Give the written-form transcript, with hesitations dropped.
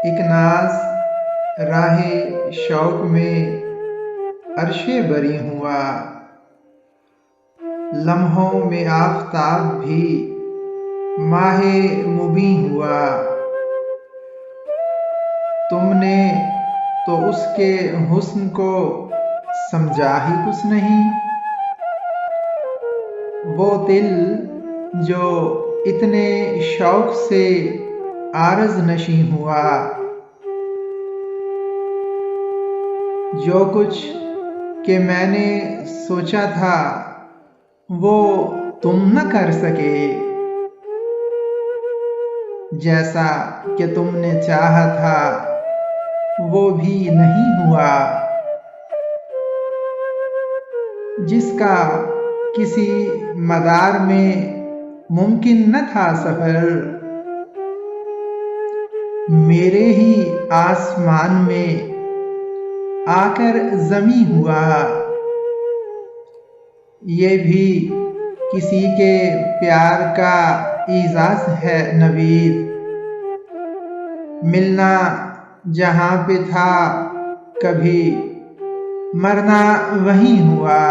एक नाज़ राहे शौक में अर्शे बरी हुआ, लम्हों में आफ़ताब भी माहे मुबीं हुआ। तुमने तो उसके हुस्न को समझा ही कुछ नहीं। वो दिल जो इतने शौक से आरज़ नशी हुआ, जो कुछ कि मैंने सोचा था वो तुम न कर सके, जैसा कि तुमने चाहा था वो भी नहीं हुआ। जिसका किसी मदार में मुमकिन न था सफर, मेरे ही आसमान में आकर ज़मीं हुआ। ये भी किसी के प्यार का इजाज़ है नवीद, मिलना जहाँ पे था कभी मरना वहीं हुआ।